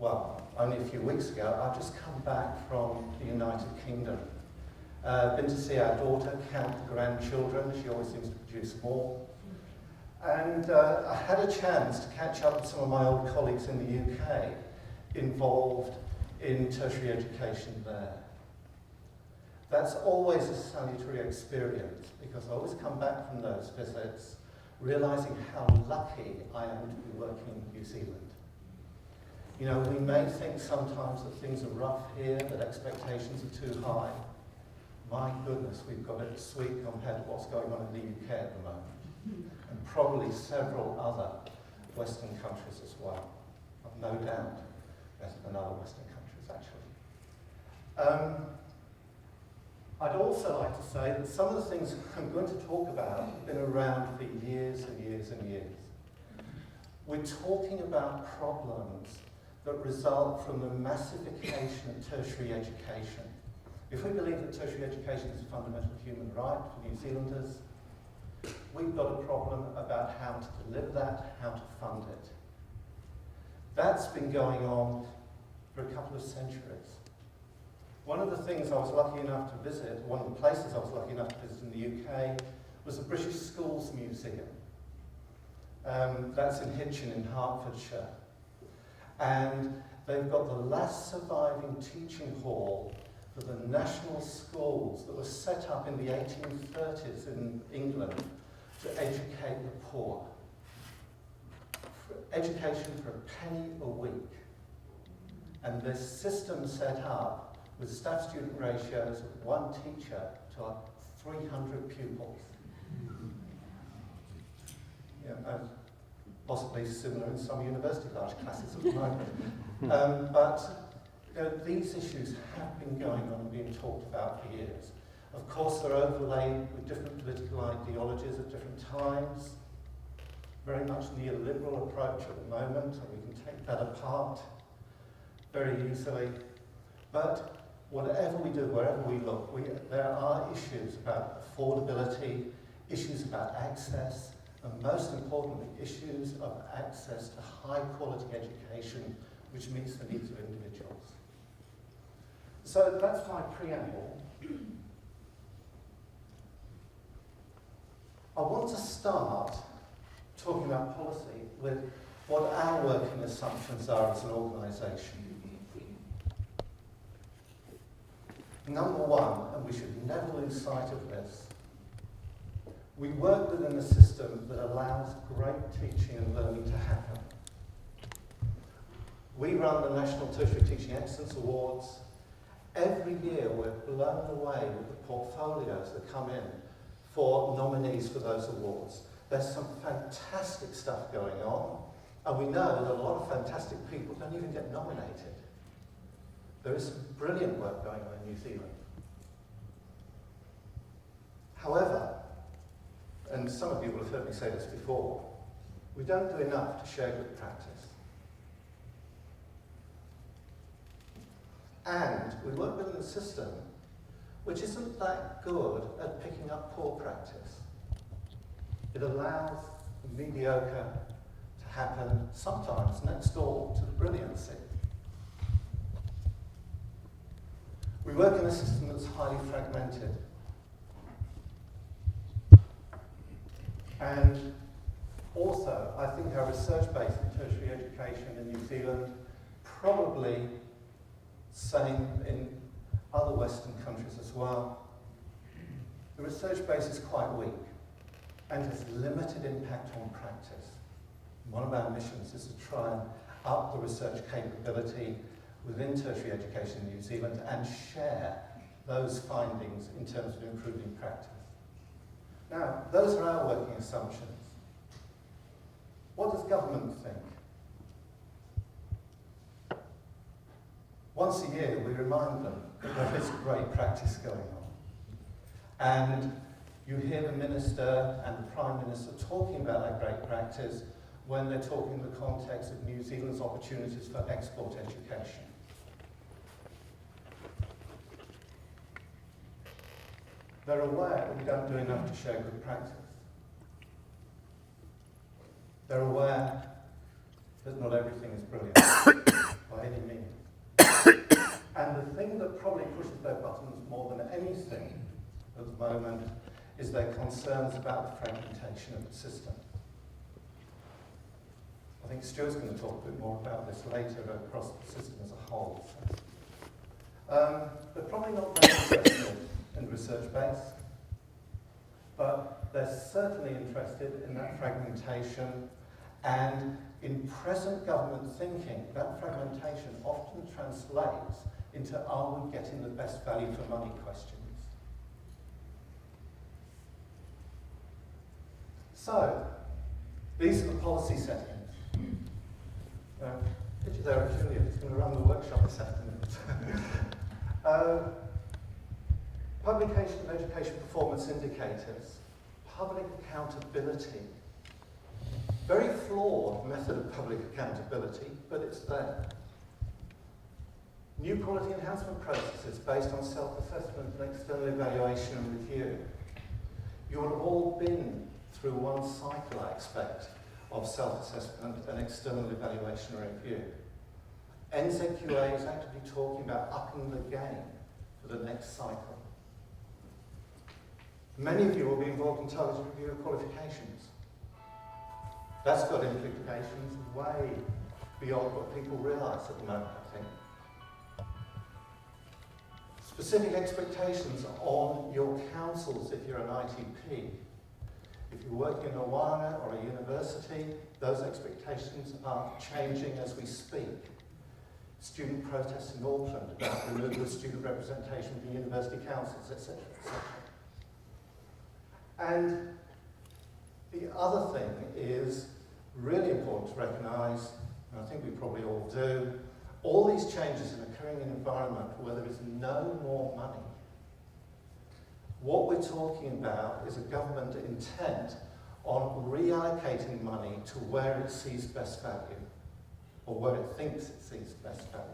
well, only a few weeks ago, I've just come back from the United Kingdom. Been to see our daughter count the grandchildren. She always seems to produce more. And I had a chance to catch up with some of my old colleagues in the UK involved in tertiary education there. That's always a salutary experience, because I always come back from those visits realising how lucky I am to be working in New Zealand. You know, we may think sometimes that things are rough here, that expectations are too high. My goodness, we've got it sweet compared to what's going on in the UK at the moment, and probably several other Western countries as well. I've no doubt better than other Western countries, actually. I'd also like to say that some of the things I'm going to talk about have been around for years and years and years. We're talking about problems that result from the massification of tertiary education. If we believe that tertiary education is a fundamental human right for New Zealanders, we've got a problem about how to deliver that, how to fund it. That's been going on for a couple of centuries. One of the things I was lucky enough to visit, one of the places I was lucky enough to visit in the UK, was the British Schools Museum. That's in Hitchin in Hertfordshire. And they've got the last surviving teaching hall for the national schools that were set up in the 1830s in England to educate the poor. Education for a penny a week. And this system set up with staff-student ratios of 1 teacher to 300 pupils. Yeah, and possibly similar in some university large classes at the moment. But you know, these issues have been going on and being talked about for years. Of course, they're overlaid with different political ideologies at different times. Very much neoliberal approach at the moment, and we can take that apart very easily. But whatever we do, wherever we look, there are issues about affordability, issues about access, and most importantly, issues of access to high-quality education which meets the needs of individuals. So that's my preamble. I want to start talking about policy with what our working assumptions are as an organisation. Number one, and we should never lose sight of this, we work within a system that allows great teaching and learning to happen. We run the National Tertiary Teaching Excellence Awards. Every year we're blown away with the portfolios that come in for nominees for those awards. There's some fantastic stuff going on, and we know that a lot of fantastic people don't even get nominated. There is some brilliant work going on in New Zealand. However, and some of you will have heard me say this before, we don't do enough to share good practice. And we work within a system which isn't that good at picking up poor practice. It allows the mediocre to happen sometimes next door to the brilliancy. We work in a system that's highly fragmented. And also, I think our research base in tertiary education in New Zealand, probably same in other Western countries as well, the research base is quite weak and has limited impact on practice. One of our missions is to try and up the research capability within tertiary education in New Zealand and share those findings in terms of improving practice. Now, those are our working assumptions. What does government think? Once a year, we remind them that there is great practice going on. And you hear the Minister and the Prime Minister talking about that great practice when they're talking in the context of New Zealand's opportunities for export education. They're aware that we don't do enough to share good practice. They're aware that not everything is brilliant by any that probably pushes their buttons more than anything at the moment is their concerns about the fragmentation of the system. I think Stuart's going to talk a bit more about this later across the system as a whole. So. They're probably not very interested in the research base, but they're certainly interested in that fragmentation, and in present government thinking, that fragmentation often translates into are we getting the best value for money questions. So, these are the policy settings. Picture there of Julia, who's going to run the workshop this afternoon. Publication of education performance indicators, public accountability. Very flawed method of public accountability, but it's there. New quality enhancement processes based on self-assessment and external evaluation and review. You will have all been through one cycle, I expect, of self-assessment and external evaluation and review. NZQA is actively talking about upping the game for the next cycle. Many of you will be involved in targeted review of qualifications. That's got implications way beyond what people realise at the moment, I think. Specific expectations on your councils if you're an ITP. If you're working in a WANA or a university, those expectations are changing as we speak. Student protests in Auckland about removal of student representation from university councils, etc., etc. And the other thing is really important to recognise, and I think we probably all do, all these changes are occurring in an environment where there is no more money. What we're talking about is a government intent on reallocating money to where it sees best value, or where it thinks it sees best value.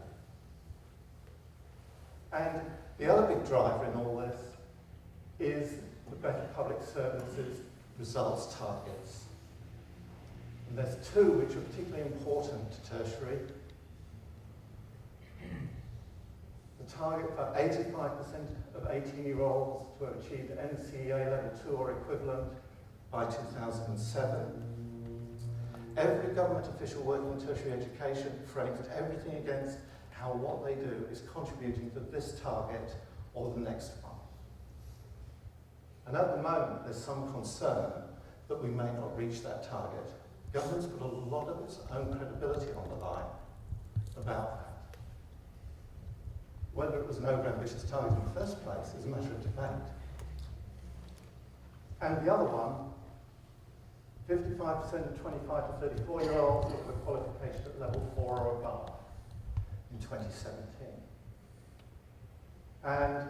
And the other big driver in all this is the better public services results targets. And there's two which are particularly important to tertiary. The target for 85% of 18-year-olds to have achieved NCEA level 2 or equivalent by 2007. Every government official working in tertiary education frames everything against how what they do is contributing to this target or the next one. And at the moment, there's some concern that we may not reach that target. Government's put a lot of its own credibility on the line about that. Whether it was an over-ambitious target in the first place is a matter of debate. And the other one, 55% of 25 to 34-year-olds look for qualification at level 4 or above in 2017. And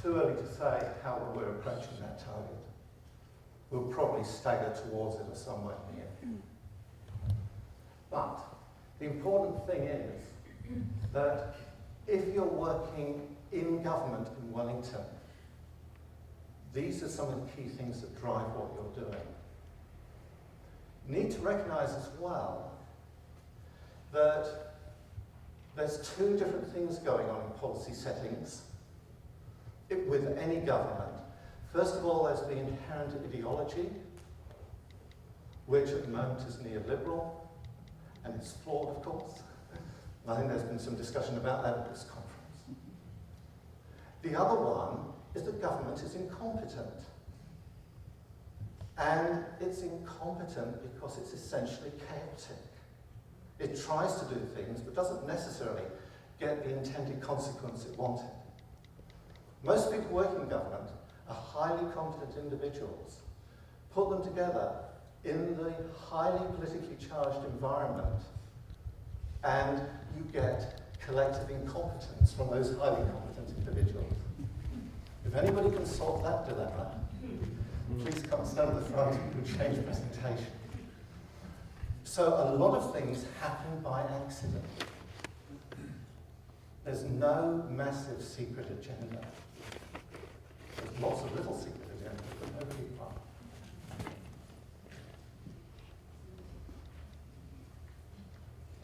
too early to say how we're approaching that target. We'll probably stagger towards it or somewhere near. But the important thing is that if you're working in government in Wellington, these are some of the key things that drive what you're doing. You need to recognise as well that there's two different things going on in policy settings with any government. First of all, there's the inherent ideology, which at the moment is neoliberal, and it's flawed, of course. And I think there's been some discussion about that at this conference. The other one is that government is incompetent. And it's incompetent because it's essentially chaotic. It tries to do things, but doesn't necessarily get the intended consequence it wanted. Most people working in government are highly competent individuals. Put them together in the highly politically charged environment, and you get collective incompetence from those highly competent individuals. If anybody can solve that dilemma, please come stand at the front and change presentation. So a lot of things happen by accident. There's no massive secret agenda. There's lots of little secret agendas, but no big one.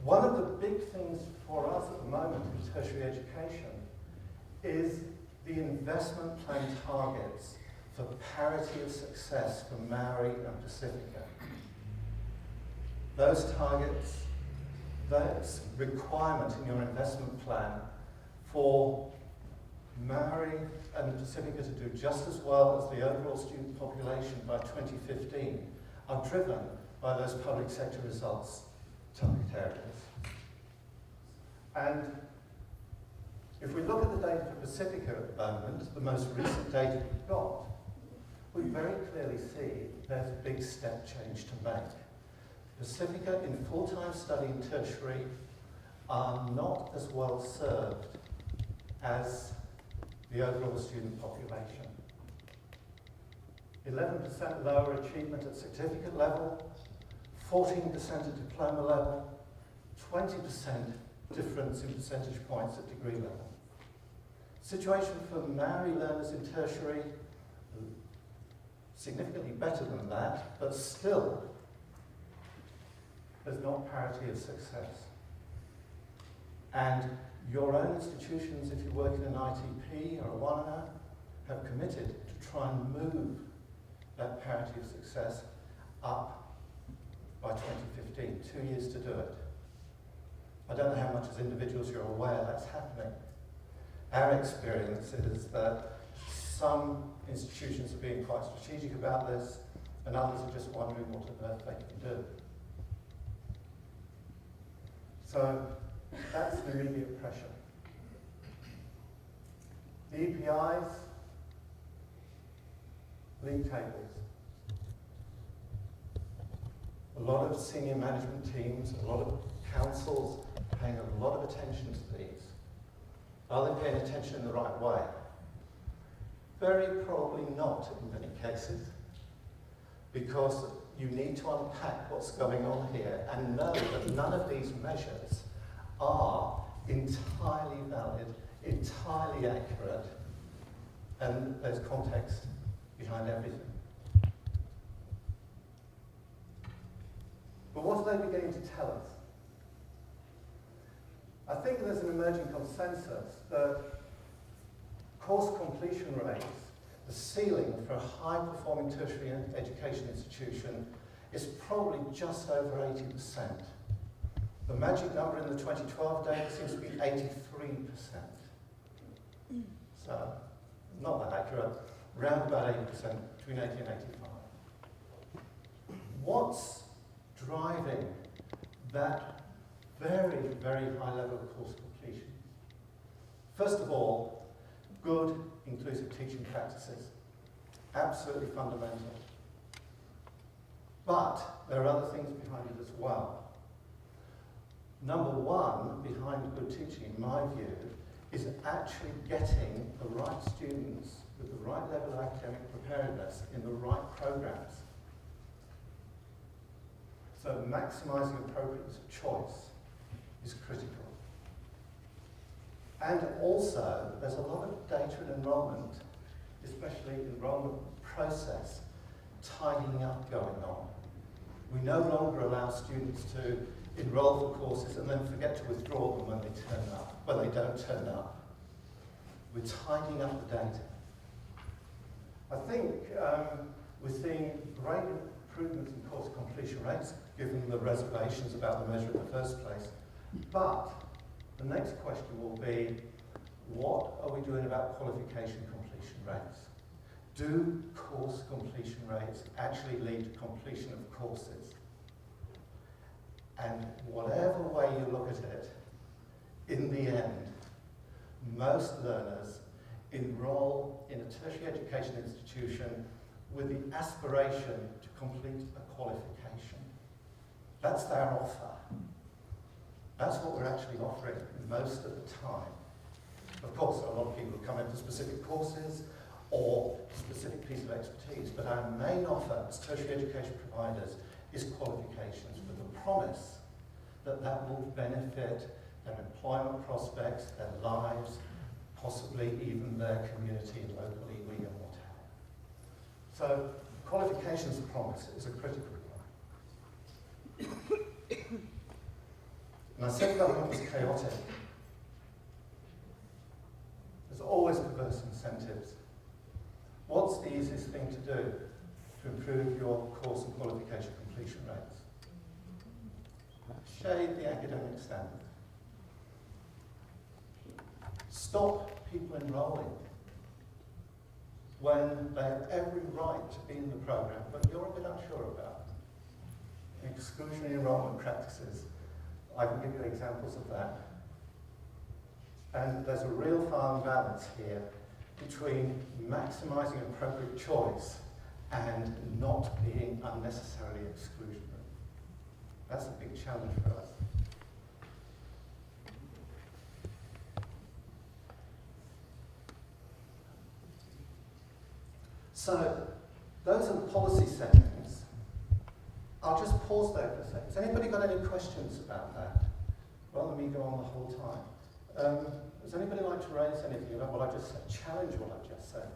One of the big things for us at the moment in tertiary education is the investment plan targets for parity of success for Maori and Pacifica. Those targets, that's requirement in your investment plan for Maori and Pacifica to do just as well as the overall student population by 2015 are driven by those public sector results target areas. And if we look at the data for Pacifica at the moment, the most recent data we've got, we very clearly see there's a big step change to make. Pacifica in full-time study and tertiary are not as well served as the overall student population. 11% lower achievement at certificate level, 14% at diploma level, 20% difference in percentage points at degree level. Situation for Maori learners in tertiary, significantly better than that, but still, there's not parity of success. And your own institutions, if you work in an ITP or a Wanana, have committed to try and move that parity of success up by 2015, 2 years to do it. I don't know how much as individuals you're aware that's happening. Our experience is that some institutions are being quite strategic about this, and others are just wondering what on earth they can do. So that's the immediate pressure. The EPIs, league tables. A lot of senior management teams, a lot of councils paying a lot of attention to these. Are they paying attention in the right way? Very probably not in many cases, because you need to unpack what's going on here and know that none of these measures are entirely valid, entirely accurate, and there's context behind everything. But what are they beginning to tell us? I think there's an emerging consensus that course completion rates, the ceiling for a high-performing tertiary education institution, is probably just over 80%. The magic number in the 2012 data seems to be 83%. So, not that accurate, around about 80%, between 80 and 85. What's driving that very, very high level of course completion? First of all, good inclusive teaching practices. Absolutely fundamental. But there are other things behind it as well. Number one behind good teaching, in my view, is actually getting the right students with the right level of academic preparedness in the right programs. So maximising appropriateness of choice is critical. And also, there's a lot of data and enrolment, especially enrolment process, tidying up going on. We no longer allow students to enroll for courses and then forget to withdraw them when they turn up, when they don't turn up. We're tidying up the data. I think we're seeing great improvements in course completion rates, given the reservations about the measure in the first place. But the next question will be, what are we doing about qualification completion rates? Do course completion rates actually lead to completion of courses? And whatever way you look at it, in the end, most learners enroll in a tertiary education institution with the aspiration to complete a qualification. That's their offer. That's what we're actually offering most of the time. Of course, a lot of people come into specific courses or specific piece of expertise, but our main offer as tertiary education providers is qualifications with the promise that that will benefit their employment prospects, their lives, possibly even their community and local iwi and what have you. So qualifications promise is a critical one. And I said government was chaotic. There's always perverse incentives. What's the easiest thing to do to improve your course and qualification completion rates? Shade the academic standard. Stop people enrolling when they have every right to be in the program, but you're a bit unsure about exclusionary enrollment practices. I can give you examples of that. And there's a real fine balance here between maximising appropriate choice and not being unnecessarily exclusionary. That's a big challenge for us. So, those are the policy settings. I'll just pause there for a second. Has anybody got any questions about that? Rather than me go on the whole time. Does anybody like to raise anything about what I just said? Challenge what I just said.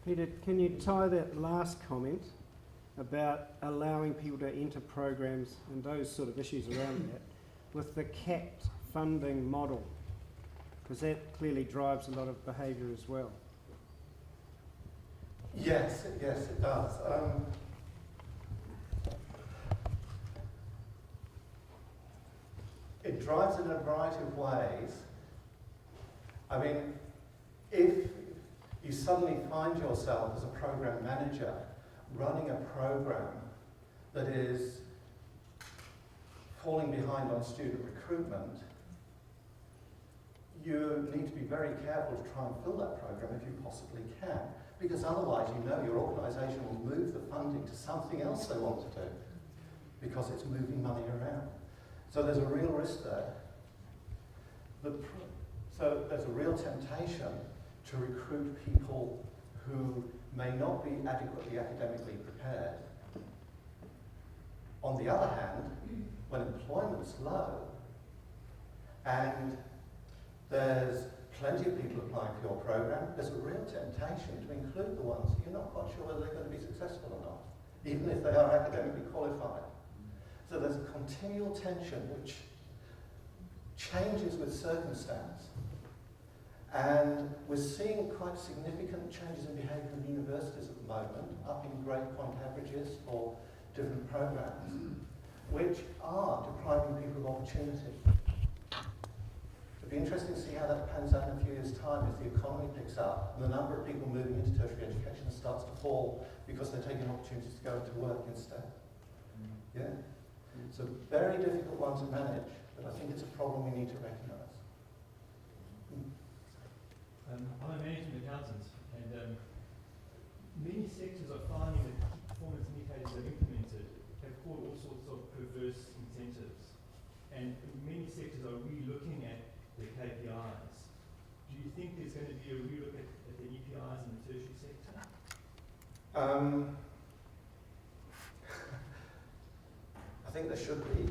Peter, can you tie that last comment about allowing people to enter programs and those sort of issues around that with the capped funding model? Because that clearly drives a lot of behaviour as well. Yes, it does. It drives in a variety of ways. I mean, if you suddenly find yourself as a program manager running a program that is falling behind on student recruitment, you need to be very careful to try and fill that program if you possibly can, because otherwise you know your organisation will move the funding to something else they want to do because it's moving money around. So there's a real risk there. So there's a real temptation to recruit people who may not be adequately academically prepared. On the other hand, when employment's low and there's plenty of people applying for your program, there's a real temptation to include the ones that you're not quite sure whether they're going to be successful or not, even if they are academically qualified. So there's a continual tension which changes with circumstance. And we're seeing quite significant changes in behaviour in universities at the moment, upping grade point averages for different programs, which are depriving people of opportunity. It'll be interesting to see how that pans out in a few years' time as the economy picks up and the number of people moving into tertiary education starts to fall because they're taking opportunities to go into work instead. Yeah? It's a very difficult one to manage, but I think it's a problem we need to recognise. I'm a management accountant, and many sectors are finding that key performance indicators that are implemented have caused all sorts of perverse incentives. And many sectors are re-looking at their KPIs. Do you think there's going to be a re-look at the EPIs in the tertiary sector? I think there should be.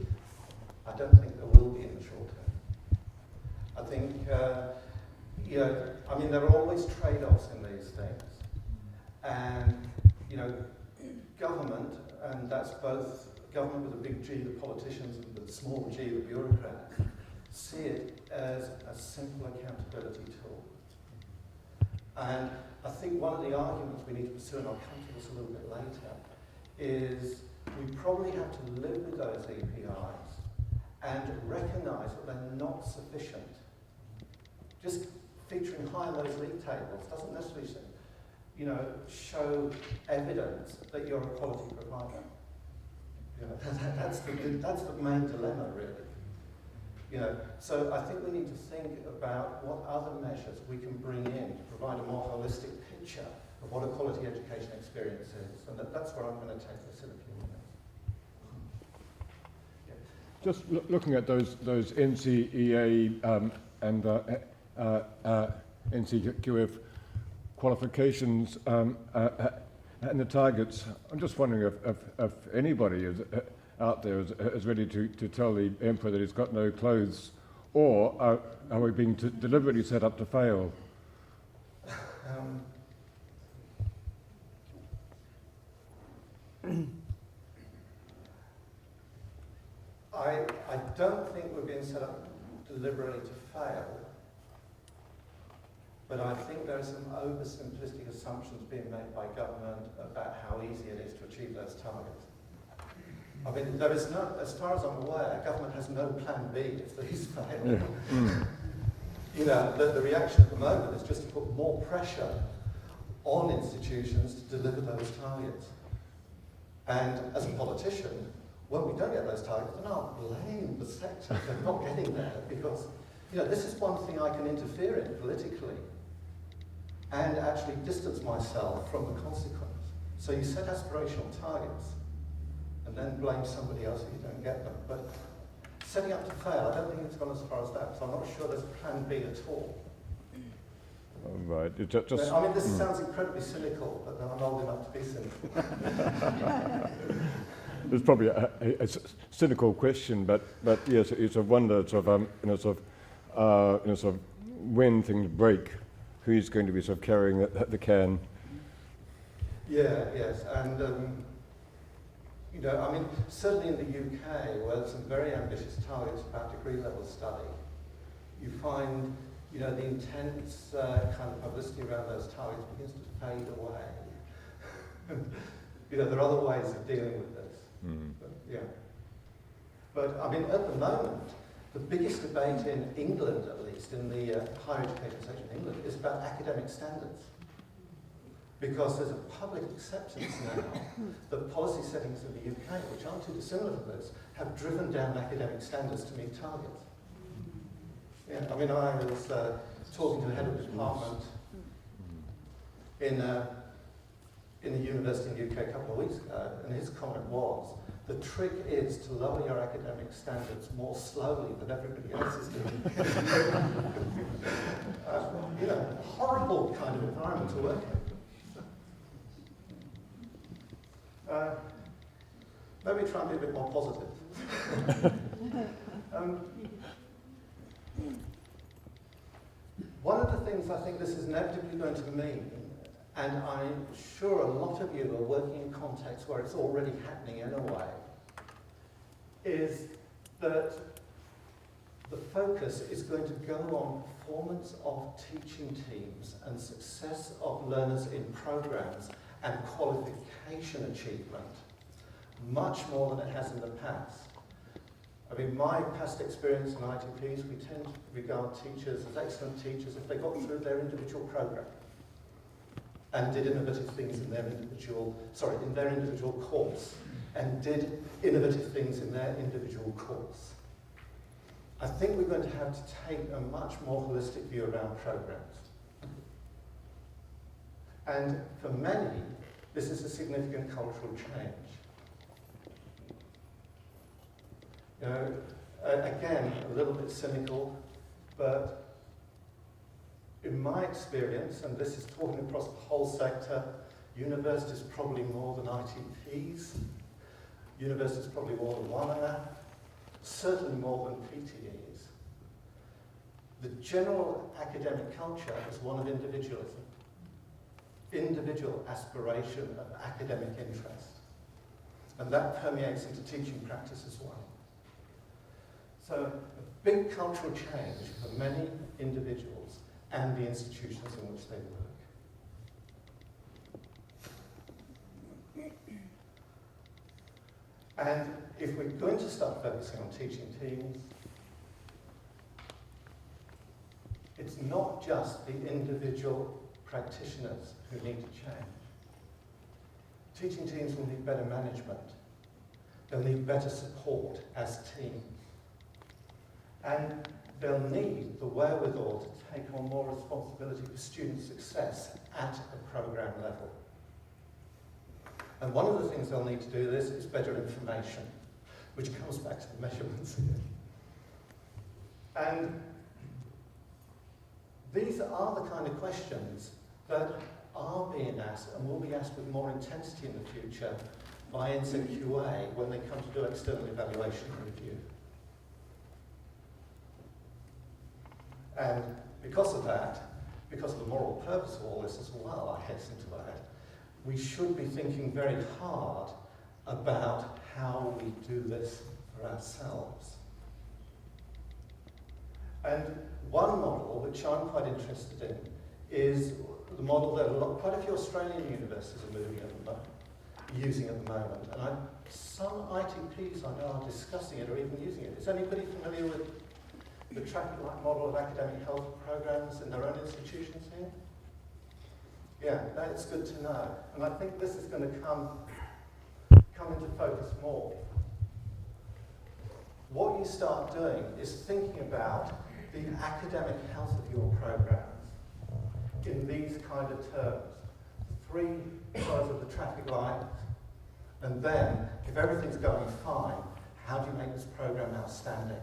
I don't think there will be in the short term. I think, I mean, there are always trade-offs in these things. And, government, and that's both government with a big G, the politicians, and the small g, the bureaucrats, see it as a simple accountability tool. And I think one of the arguments we need to pursue, and I'll come to this a little bit later, is we probably have to live with those EPIs and recognise that they're not sufficient. Just featuring high in those league tables doesn't necessarily, show evidence that you're a quality provider. That's the main dilemma, really. So I think we need to think about what other measures we can bring in to provide a more holistic picture of what a quality education experience is, and that's where I'm going to take this in a few minutes. Just looking at those NCEA and NCQF qualifications and the targets, I'm just wondering if anybody is out there is ready to tell the emperor that he's got no clothes, or are we being deliberately set up to fail? I don't think we're being set up deliberately to fail. but I think there are some oversimplistic assumptions being made by government about how easy it is to achieve those targets. I mean, there is no, as far as I'm aware, government has no plan B if these fail. Yeah. Mm. You know, the reaction at the moment is just to put more pressure on institutions to deliver those targets. And as a politician, when we don't get those targets, then I'll blame the sector for not getting there, because, you know, this is one thing I can interfere in politically and actually distance myself from the consequence. So you set aspirational targets and then blame somebody else if you don't get them. But setting up to fail, I don't think it's gone as far as that, so I'm not sure there's plan B at all. All right. I mean, this sounds incredibly cynical, but I'm old enough to be cynical. There's probably a cynical question, but yes, it's a wonder sort of when things break, who's going to be sort of carrying the can? Yeah, yes, and you know, I mean, certainly in the UK, where there's some very ambitious targets about degree level study, you find, you know, the intense kind of publicity around those targets begins to fade away. You know, there are other ways of dealing with this. Mm. But, yeah. But, I mean, at the moment, the biggest debate in England, at least, in the higher education section in England, is about academic standards. Because there's a public acceptance now that policy settings in the UK, which aren't too dissimilar to this, have driven down academic standards to meet targets. Yeah, I mean, I was talking to the head of the department in a university in the UK a couple of weeks ago, and his comment was, the trick is to lower your academic standards more slowly than everybody else is doing. You know, a horrible kind of environment to work in. Maybe try and be a bit more positive. One of the things I think this is inevitably going to mean, and I'm sure a lot of you are working in contexts where it's already happening in a way, is that the focus is going to go on performance of teaching teams and success of learners in programs and qualification achievement, much more than it has in the past. I mean, my past experience in ITPs, we tend to regard teachers as excellent teachers if they got through their individual program and did innovative things in their individual course, and did innovative things in their individual course. I think we're going to have to take a much more holistic view around programs. And for many, this is a significant cultural change. You know, again, a little bit cynical, but in my experience, and this is talking across the whole sector, universities probably more than ITPs, universities probably more than one, certainly more than PTEs. The general academic culture is one of individualism. Individual aspiration of academic interest. And that permeates into teaching practice as well. So a big cultural change for many individuals and the institutions in which they work. And if we're going to start focusing on teaching teams, it's not just the individual practitioners who need to change. Teaching teams will need better management. They'll need better support as teams. And they'll need the wherewithal to take on more responsibility for student success at a program level. And one of the things they'll need to do this is better information, which comes back to the measurements again. And these are the kind of questions that are being asked and will be asked with more intensity in the future by NCQA when they come to do external evaluation and review. And because of that, because of the moral purpose of all this as well, I hasten to add, we should be thinking very hard about how we do this for ourselves. And one model which I'm quite interested in is the model that quite a few Australian universities are using at the moment. And some ITPs I know are discussing it or even using it. Is anybody familiar with the traffic light model of academic health programs in their own institutions here? Yeah, that's good to know. And I think this is going to come into focus more. What you start doing is thinking about the academic health of your programs in these kind of terms. 3 sides of the traffic light, and then, if everything's going fine, how do you make this program outstanding?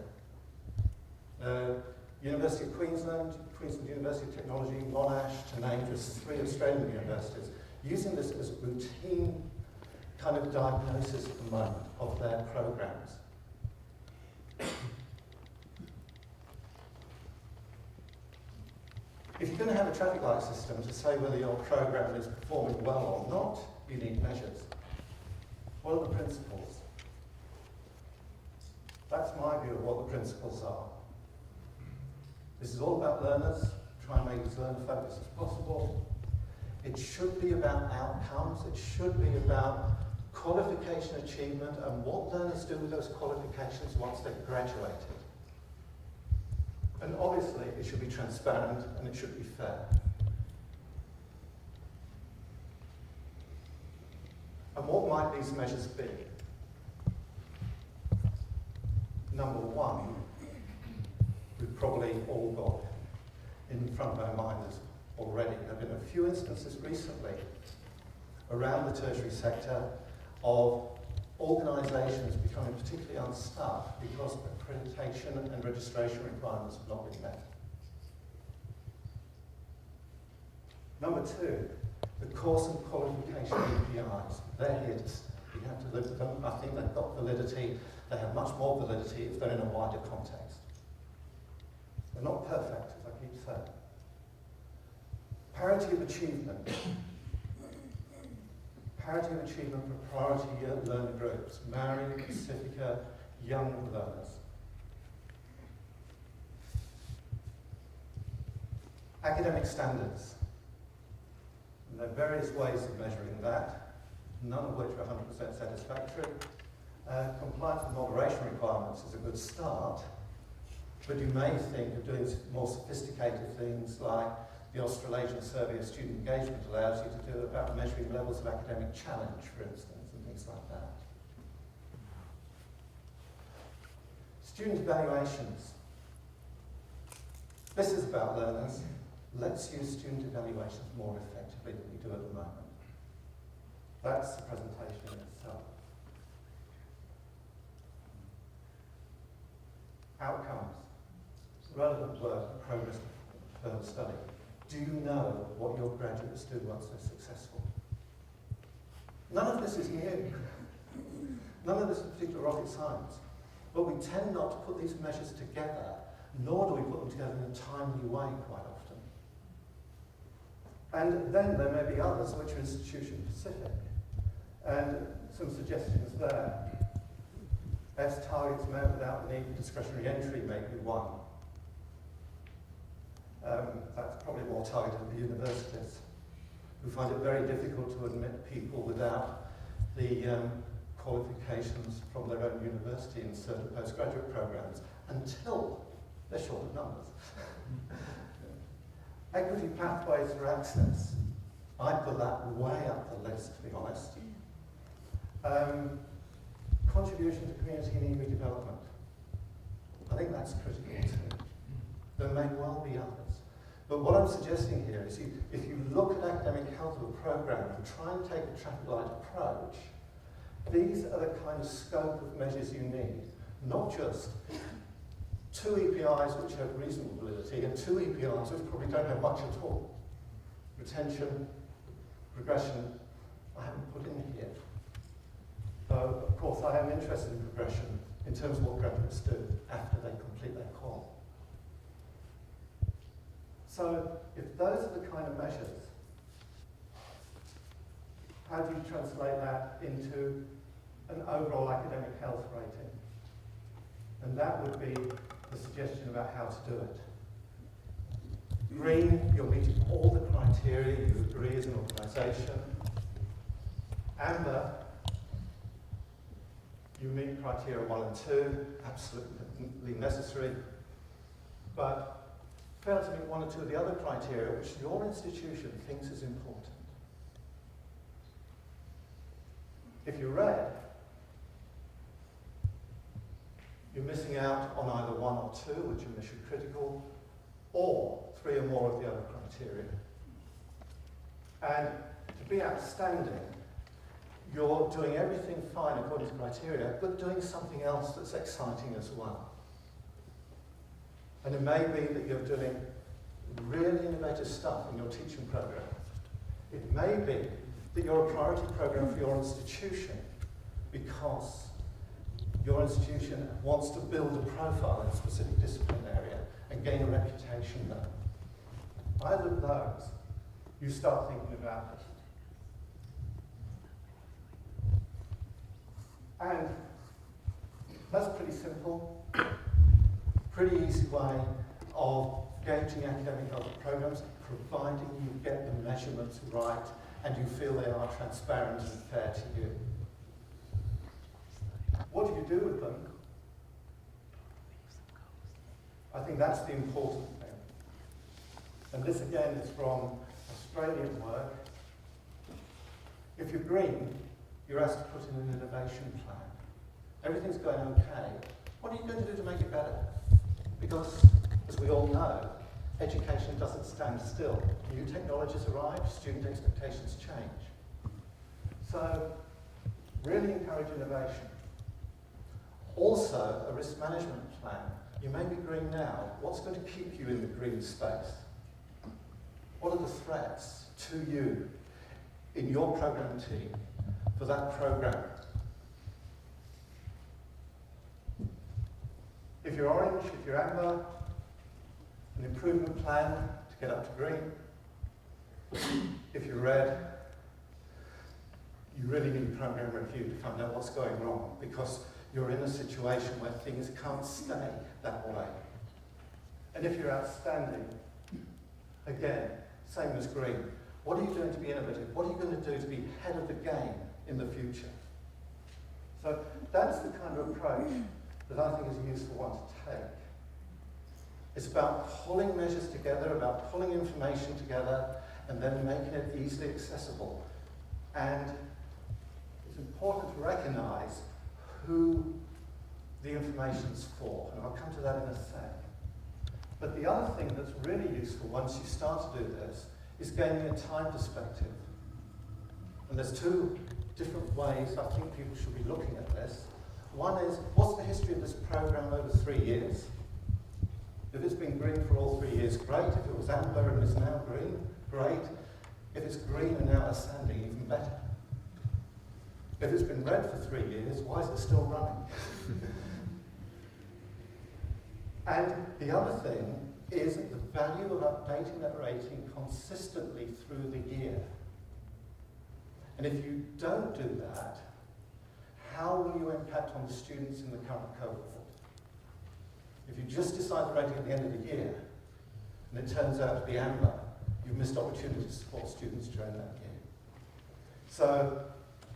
University of Queensland, Queensland University of Technology, Monash, to name just 3 Australian universities, using this as routine kind of diagnosis at the moment of their programs. If you're going to have a traffic light system to say whether your program is performing well or not, you need measures. What are the principles? That's my view of what the principles are. This is all about learners, try and make it as learner-focused as possible. It should be about outcomes, it should be about qualification achievement and what learners do with those qualifications once they've graduated. And obviously, it should be transparent and it should be fair. And what might these measures be? Number 1, we've probably all got in front of our minds already. There have been a few instances recently around the tertiary sector of organisations becoming particularly unstuck because accreditation and registration requirements have not been met. Number 2, the course and qualification APIs. They're here to stay. You have to live with them. I think they've got validity. They have much more validity if they're in a wider context. They're not perfect, as I keep saying. Parity of achievement. Parity of achievement for priority learner groups, Maori, Pacifica, young learners. Academic standards. And there are various ways of measuring that, none of which are 100% satisfactory. Compliance with moderation requirements is a good start, but you may think of doing more sophisticated things like the Australasian Survey of Student Engagement allows you to do about measuring levels of academic challenge, for instance, and things like that. Student evaluations. This is about learners. Let's use student evaluations more effectively than we do at the moment. That's the presentation in itself. Outcomes. Relevant work, progress of further study. Do you know what your graduates do once they're successful? None of this is new. None of this is particular rocket science. But we tend not to put these measures together, nor do we put them together in a timely way quite often. And then there may be others which are institution specific. And some suggestions there. Best targets met without the need for discretionary entry may be one. That's probably more targeted at the universities, who find it very difficult to admit people without the qualifications from their own university in certain postgraduate programs until they're short of numbers. Equity pathways for access. I put that way up the list, to be honest. Contribution to community and EV development. I think that's critical too. There may well be others. But what I'm suggesting here is if you look at academic health of a program and try and take a traffic light approach, these are the kind of scope of measures you need. Not just 2 EPIs which have reasonable validity and 2 EPIs which probably don't have much at all. Retention, progression, I haven't put in here. Though, of course, I am interested in progression in terms of what graduates do after they complete their course. So, if those are the kind of measures, how do you translate that into an overall academic health rating? And that would be the suggestion about how to do it. Green, you're meeting all the criteria you agree as an organisation. Amber, you meet criteria 1 and 2, absolutely necessary, but fail to meet 1 or 2 of the other criteria which your institution thinks is important. If you're red, you're missing out on either 1 or 2, which are mission critical, or 3 or more of the other criteria. And to be outstanding, you're doing everything fine according to criteria, but doing something else that's exciting as well. And it may be that you're doing really innovative stuff in your teaching program. It may be that you're a priority program for your institution because your institution wants to build a profile in a specific discipline area and gain a reputation there. Either of those, you start thinking about it. And that's pretty simple, pretty easy way of gauging academic health programs, providing you get the measurements right and you feel they are transparent and fair to you. What do you do with them? I think that's the important thing. And this again is from Australian work. If you're green, you're asked to put in an innovation plan. Everything's going okay. What are you going to do to make it better? Because, as we all know, education doesn't stand still. New technologies arrive, student expectations change. So, really encourage innovation. Also, a risk management plan. You may be green now. What's going to keep you in the green space? What are the threats to you in your program team for that program? If you're orange, if you're amber, an improvement plan to get up to green. If you're red, you really need a program review to find out what's going wrong because you're in a situation where things can't stay that way. And if you're outstanding, again, same as green. What are you doing to be innovative? What are you going to do to be ahead of the game in the future? So that's the kind of approach that I think is a useful one to take. It's about pulling measures together, about pulling information together, and then making it easily accessible. And it's important to recognise who the information's for, and I'll come to that in a sec. But the other thing that's really useful once you start to do this is gaining a time perspective. And there's 2 different ways I think people should be looking at this. One is, what's the history of this program over 3 years? If it's been green for all 3 years, great. If it was amber and is now green, great. If it's green and now outstanding, even better. If it's been red for 3 years, why is it still running? And the other thing is the value of updating that rating consistently through the year. And if you don't do that, how will you impact on the students in the current cohort? If you just decide the rating at the end of the year, and it turns out to be amber, you've missed opportunities to support students during that year. So,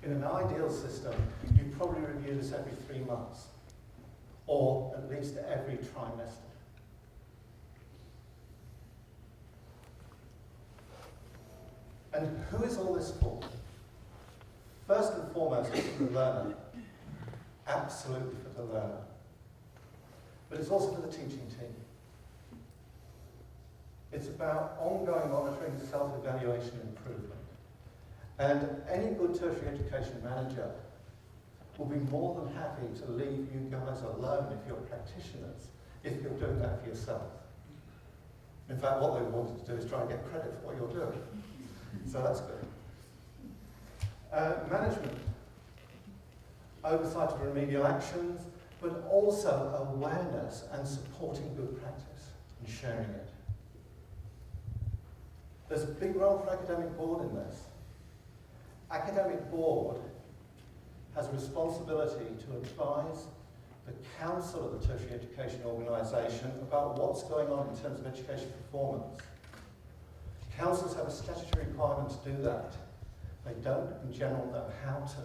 in an ideal system, you probably review this every 3 months, or at least every trimester. And who is all this for? First and foremost, it's for the learner. Absolutely for the learner. But it's also for the teaching team. It's about ongoing monitoring, self-evaluation and improvement. And any good tertiary education manager will be more than happy to leave you guys alone if you're practitioners, if you're doing that for yourself. In fact, what they wanted to do is try and get credit for what you're doing. So that's good. Management. Oversight of remedial actions, but also awareness and supporting good practice and sharing it. There's a big role for academic board in this. Academic board has a responsibility to advise the council of the tertiary education organisation about what's going on in terms of education performance. Councils have a statutory requirement to do that. They don't, in general, know how to.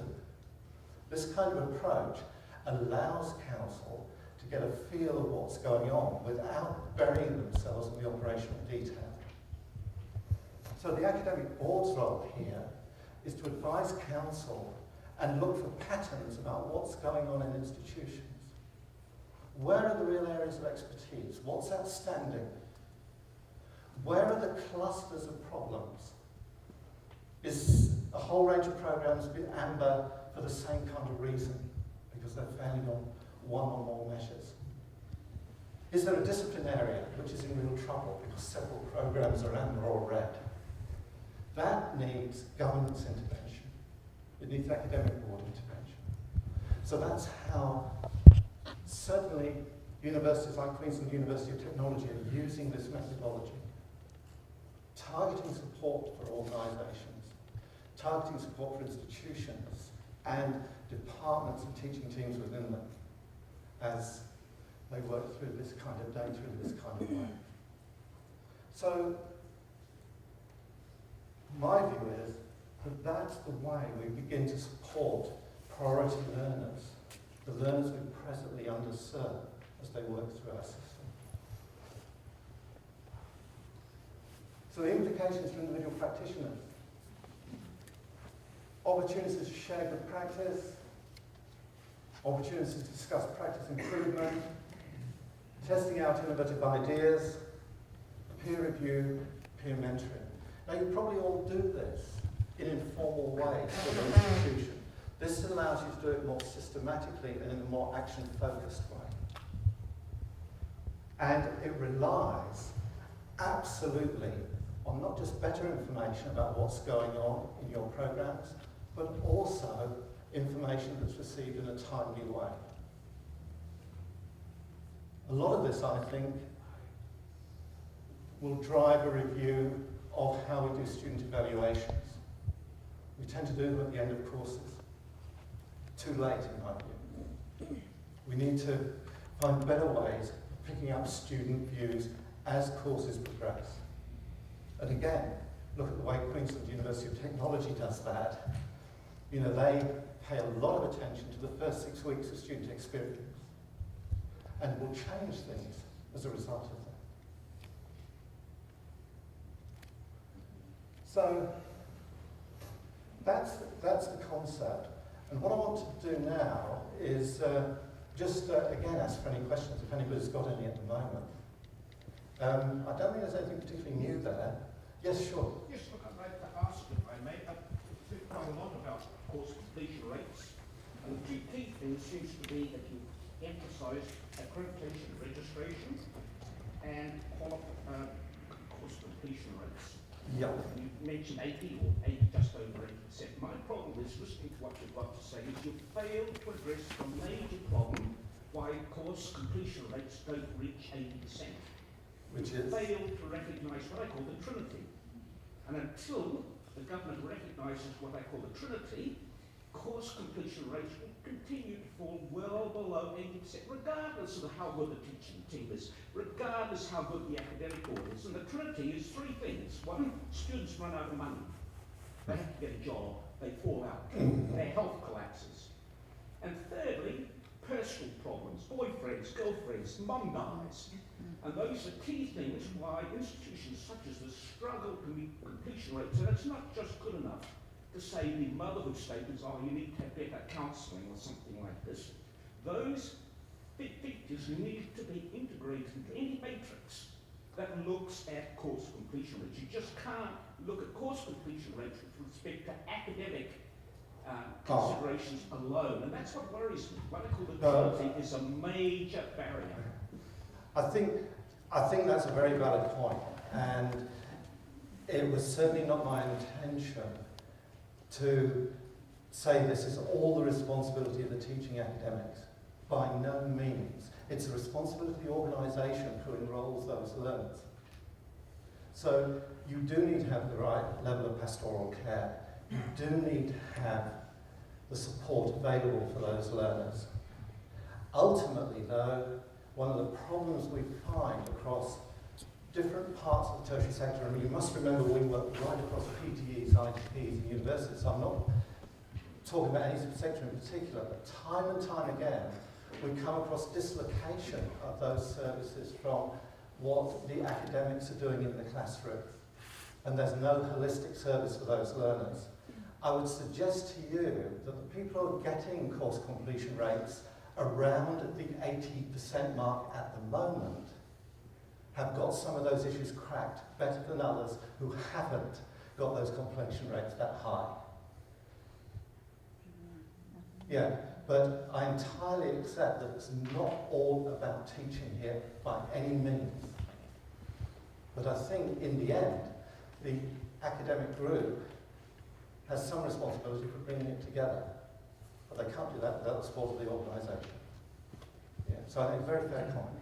This kind of approach allows council to get a feel of what's going on without burying themselves in the operational detail. So the academic board's role here is to advise council and look for patterns about what's going on in institutions. Where are the real areas of expertise? What's outstanding? Where are the clusters of problems? Is a whole range of programs with amber for the same kind of reason, because they're failing on one or more measures? Is there a discipline area which is in real trouble because several programs are amber or red? That needs governance intervention. It needs academic board intervention. So that's how certainly universities like Queensland University of Technology are using this methodology. Targeting support for organisations, targeting support for institutions and departments and teaching teams within them as they work through this kind of data in this kind of way. So my view is that that's the way we begin to support priority learners, the learners we presently underserve as they work through our system. So the implications for individual practitioners: opportunities to share good practice, opportunities to discuss practice improvement, testing out innovative ideas, peer review, peer mentoring. Now you probably all do this in informal ways for your institution. This allows you to do it more systematically and in a more action-focused way. And it relies absolutely on not just better information about what's going on in your programs, but also information that's received in a timely way. A lot of this, I think, will drive a review of how we do student evaluations. We tend to do them at the end of courses. Too late, in my view. We need to find better ways of picking up student views as courses progress. And again, look at the way Queensland University of Technology does that. You know, they pay a lot of attention to the first 6 weeks of student experience and will change things as a result of that. So that's the concept. And what I want to do now is again, ask for any questions, if anybody's got any at the moment. I don't think there's anything particularly new there. Yes, sure. Yes, look, I'd like to ask, if I may, I've heard quite a lot about course completion rates, and the key thing seems to be that you emphasise accreditation registration and course completion rates. Yeah. You mentioned 80 or 80, just over 80%. My problem is, listening to what you've got to say, is you fail to address the major problem why course completion rates don't reach 80%. Which is? Fail to recognise what I call the Trinity. And until the government recognises what I call the Trinity, course completion rates will continue to fall well below 80%, regardless of how good the teaching team is, regardless how good the academic board is. And the Trinity is three things. One, students run out of money. They have to get a job, they fall out, their health collapses. And thirdly, personal problems, boyfriends, girlfriends, mum dies. And those are key things why institutions such as this struggle to meet completion rates. And it's not just good enough to say the motherhood statements, oh, you need to have better counselling or something like this. Those features need to be integrated into any matrix that looks at course completion rates. You just can't look at course completion rates with respect to academic considerations alone. And that's what worries me. What I call the Trinity is a major barrier. I think that's a very valid point, and it was certainly not my intention to say this is all the responsibility of the teaching academics. By no means. It's the responsibility of the organisation who enrolls those learners. So you do need to have the right level of pastoral care. You do need to have the support available for those learners. Ultimately, though, one of the problems we find across different parts of the tertiary sector, and you must remember we work right across PTEs, ITPs and universities, so I'm not talking about any sector in particular, but time and time again we come across dislocation of those services from what the academics are doing in the classroom, and there's no holistic service for those learners. I would suggest to you that the people who are getting course completion rates around the 80% mark at the moment have got some of those issues cracked better than others who haven't got those completion rates that high. Yeah, but I entirely accept that it's not all about teaching here by any means. But I think in the end, the academic group has some responsibility for bringing it together. But they can't do that without the support of the organisation. Yeah, so I think very fair comment.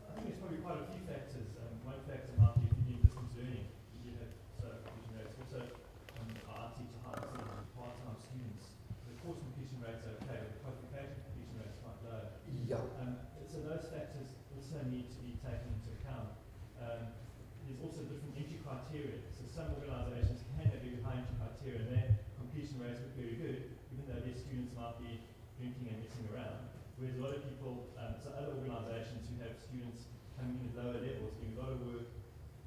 I think it's probably quite a few factors. One factor might be if you're doing distance learning, you have completion rates. Also, I teach part-time students. The course completion rates are okay, but the qualification completion rates are quite low. Yeah. So those factors also need to be taken into account. There's also different entry criteria. So some organisations can have very high entry criteria and their completion rates are very good, even though their students might be drinking and messing around. Whereas a lot of people, so other organisations who have students coming in at lower levels, doing a lot of work,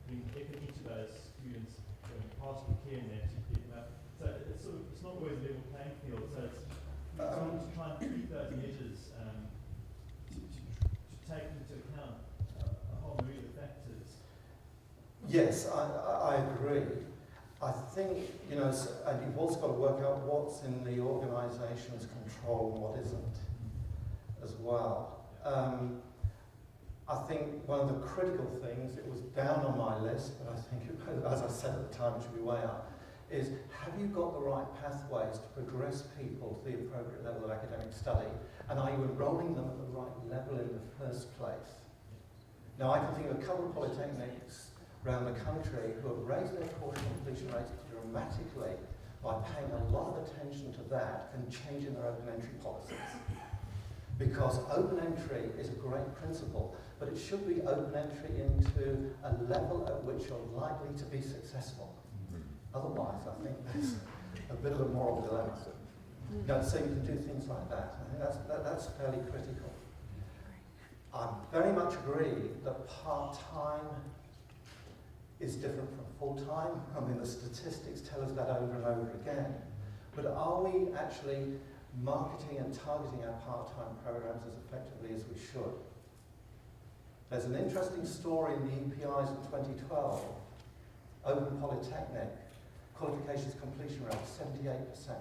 doing effort into those students, going past the care and that to get them up. So it's sort of, it's not always a level playing field. So it's to try and tweak those measures to take into account a whole myriad of factors. Yes, I agree. I think, you know, and you've also got to work out what's in the organisation's control and what isn't as well. I think one of the critical things, it was down on my list, but I think, as I said at the time, it should be way up, is have you got the right pathways to progress people to the appropriate level of academic study, and are you enrolling them at the right level in the first place? Now, I can think of a couple of polytechnics around the country who have raised their course completion rates dramatically by paying a lot of attention to that and changing their open entry policies. Because open entry is a great principle, but it should be open entry into a level at which you're likely to be successful. Otherwise, I think there's a bit of a moral dilemma. No, so you can do things like that. I think that's fairly critical. I very much agree that part-time is different from full-time. I mean, the statistics tell us that over and over again. But are we actually marketing and targeting our part-time programs as effectively as we should? There's an interesting story in the EPIs of 2012. Open Polytechnic, qualifications completion rate 78%.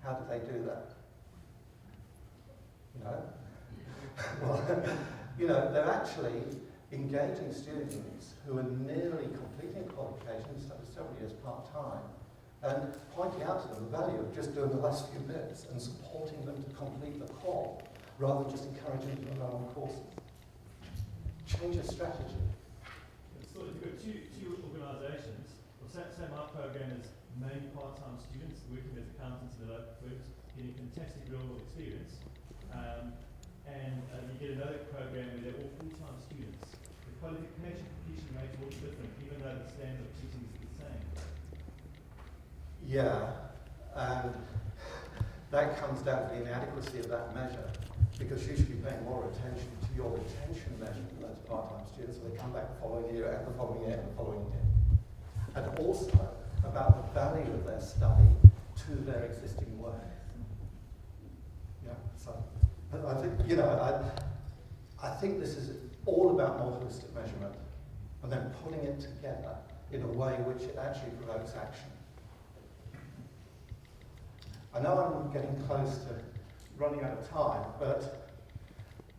How did they do that? No? Well, you know, they're actually engaging students who are nearly completing qualifications for several years part-time and pointing out to them the value of just doing the last few bits and supporting them to complete the qual rather than just encouraging them to run on courses. Change of strategy. So if you've got two organisations, well, say my program is mainly part-time students working as accountants in the local firms, getting fantastic real-world experience, and you get another program where they're all full-time students. The qualification completion rate is all different, even though the standard of teaching is the same. Yeah, and that comes down to the inadequacy of that measure, because you should be paying more attention to your retention measure for those part-time students, so they come back the following year and the following year and the following year. And also about the value of their study to their existing work. Yeah, so I think, you know, I think this is all about more holistic measurement and then putting it together in a way which it actually provokes action. I know I'm getting close to running out of time, but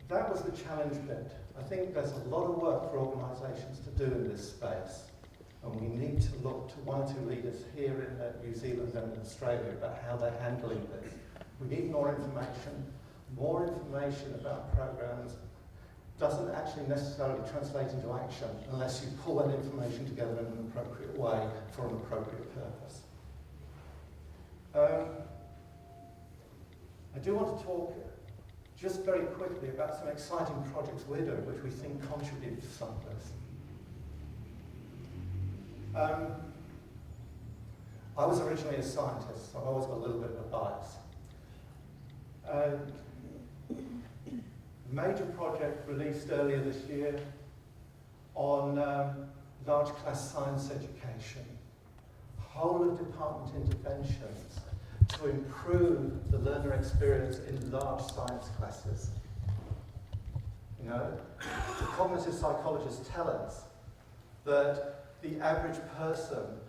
that was the challenge bit. I think there's a lot of work for organisations to do in this space, and we need to look to one or two leaders here in New Zealand and in Australia about how they're handling this. We need more information. More information about programs doesn't actually necessarily translate into action unless you pull that information together in an appropriate way for an appropriate purpose. I do want to talk just very quickly about some exciting projects we're doing which we think contribute to some of this. I was originally a scientist, so I've always got a little bit of a bias. Major project released earlier this year on large class science education. Whole of department interventions to improve the learner experience in large science classes. You know, the cognitive psychologists tell us that the average person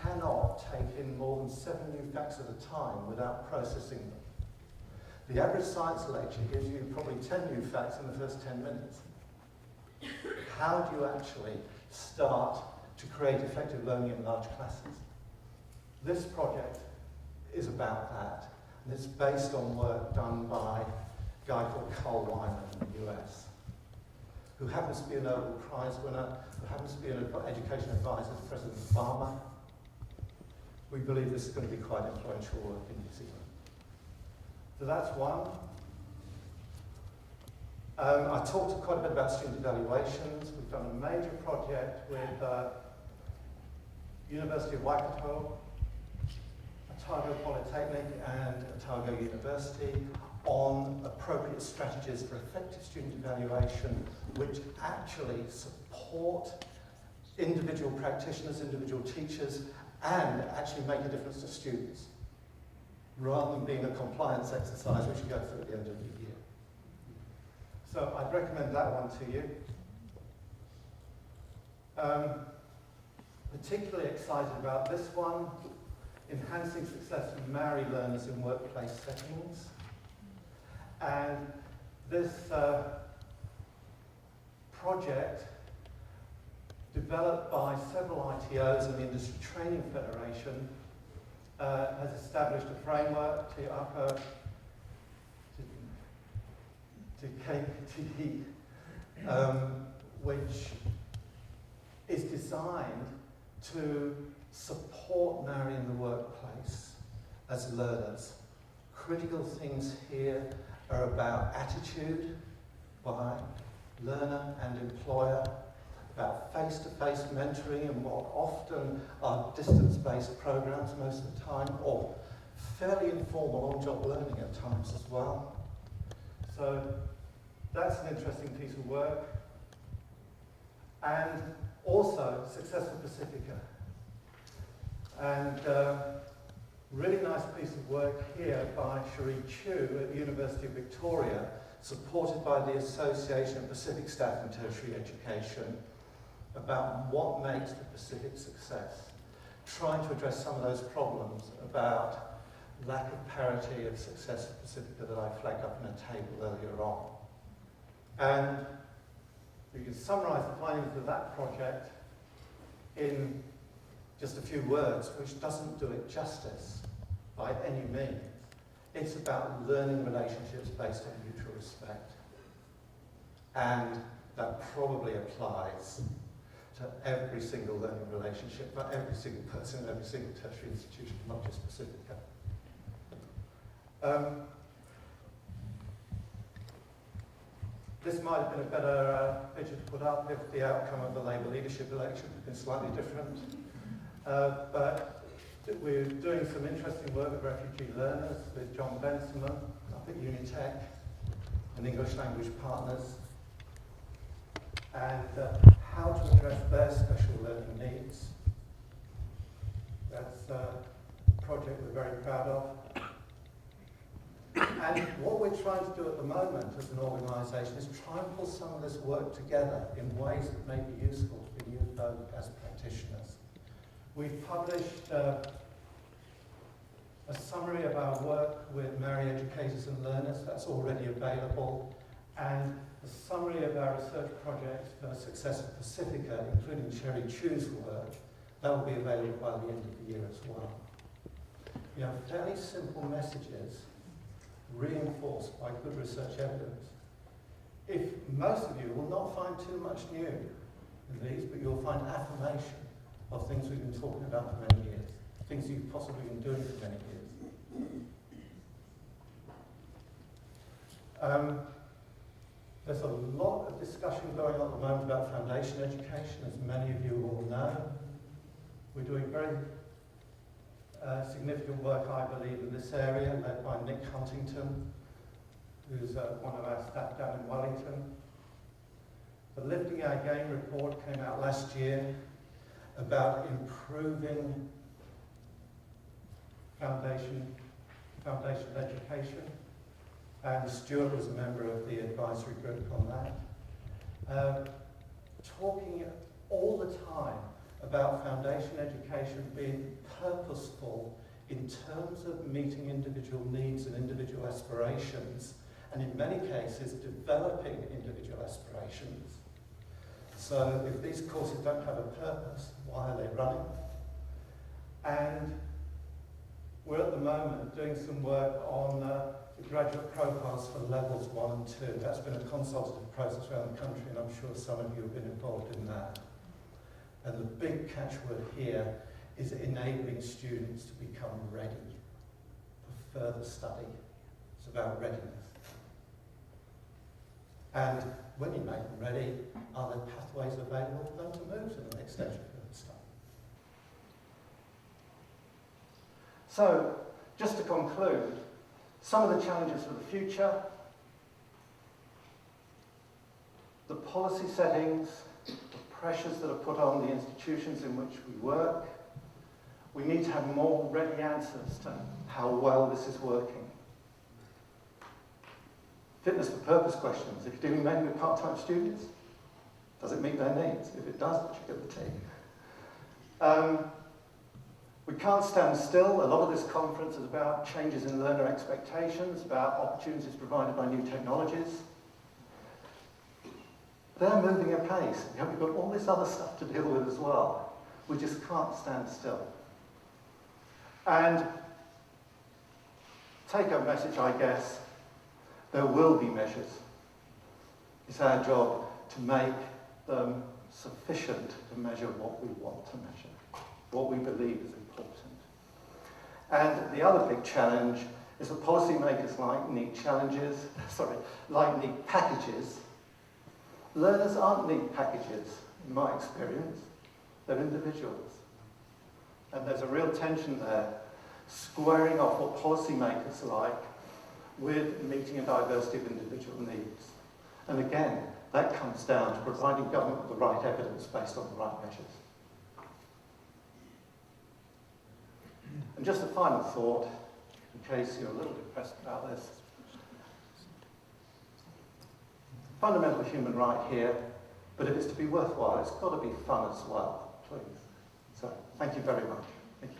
cannot take in more than 7 new facts at a time without processing them. The average science lecture gives you probably 10 new facts in the first 10 minutes. How do you actually start to create effective learning in large classes? This project is about that, and it's based on work done by a guy called Carl Wyman in the US, who happens to be a Nobel Prize winner, who happens to be an education advisor to President Obama. We believe this is going to be quite influential work in New Zealand. So that's one. I talked quite a bit about student evaluations. We've done a major project with University of Waikato, Otago Polytechnic and Otago University on appropriate strategies for effective student evaluation which actually support individual practitioners, individual teachers, and actually make a difference to students, rather than being a compliance exercise which you go through at the end of the year. So I'd recommend that one to you. Particularly excited about this one, enhancing success of Maori learners in workplace settings. And this project, developed by several ITOs and the Industry Training Federation, has established a framework to KPTE, which is designed to support Maori in the workplace as learners. Critical things here are about attitude by learner and employer, about face-to-face mentoring and what often are distance-based programs most of the time, or fairly informal on-job learning at times as well. So that's an interesting piece of work. And also Successful Pacifica. And really nice piece of work here by Cherie Chu at the University of Victoria, supported by the Association of Pacific Staff in Tertiary Education, about what makes the Pacific success, trying to address some of those problems about lack of parity of success of Pacifica that I flagged up in a table earlier on. And you can summarise the findings of that project in just a few words, which doesn't do it justice by any means. It's about learning relationships based on mutual respect. And that probably applies to every single learning relationship, for every single person, every single tertiary institution, not just Pacifica. This might have been a better picture to put up if the outcome of the Labour leadership election had been slightly different. But we're doing some interesting work with refugee learners, with John Benseman up at Unitec and English language partners, and how to address their special learning needs. That's a project we're very proud of. And what we're trying to do at the moment as an organisation is try and pull some of this work together in ways that may be useful for you both as practitioners. We've published a summary of our work with Maori educators and learners. That's already available. And a summary of our research project for Success of Pacifica, including Cherie Chu's work, that will be available by the end of the year as well. You know, fairly simple messages reinforced by good research evidence. If most of you will not find too much new in these, but you'll find affirmation of things we've been talking about for many years, things you've possibly been doing for many years. There's a lot of discussion going on at the moment about foundation education, as many of you will know. We're doing very significant work, I believe, in this area, led by Nick Huntington, who's one of our staff down in Wellington. The Lifting Our Game report came out last year about improving foundation education, and Stuart was a member of the advisory group on that. Talking all the time about foundation education being purposeful in terms of meeting individual needs and individual aspirations, and in many cases developing individual aspirations. So if these courses don't have a purpose, why are they running? And we're at the moment doing some work on the graduate profiles for levels 1 and 2. That's been a consultative process around the country, and I'm sure some of you have been involved in that. And the big catchword here is enabling students to become ready for further study. It's about readiness. And when you make them ready, are there pathways available for them to move to the next stage of further study? So, just to conclude, some of the challenges for the future, the policy settings, the pressures that are put on the institutions in which we work. We need to have more ready answers to how well this is working. Fitness for purpose questions. If you're dealing mainly with part-time students, does it meet their needs? If it does, you get the team. We can't stand still. A lot of this conference is about changes in learner expectations, about opportunities provided by new technologies. They're moving apace. We've got all this other stuff to deal with as well. We just can't stand still. And take-home message, I guess, there will be measures. It's our job to make them sufficient to measure what we want to measure, what we believe is important. And the other big challenge is that policymakers like neat challenges, like neat packages. Learners aren't neat packages, in my experience. They're individuals. And there's a real tension there, squaring off what policymakers like with meeting a diversity of individual needs. And again, that comes down to providing government with the right evidence based on the right measures. And just a final thought, in case you're a little depressed about this. Fundamental human right here, but if it's to be worthwhile, it's got to be fun as well, please. So, thank you very much. Thank you.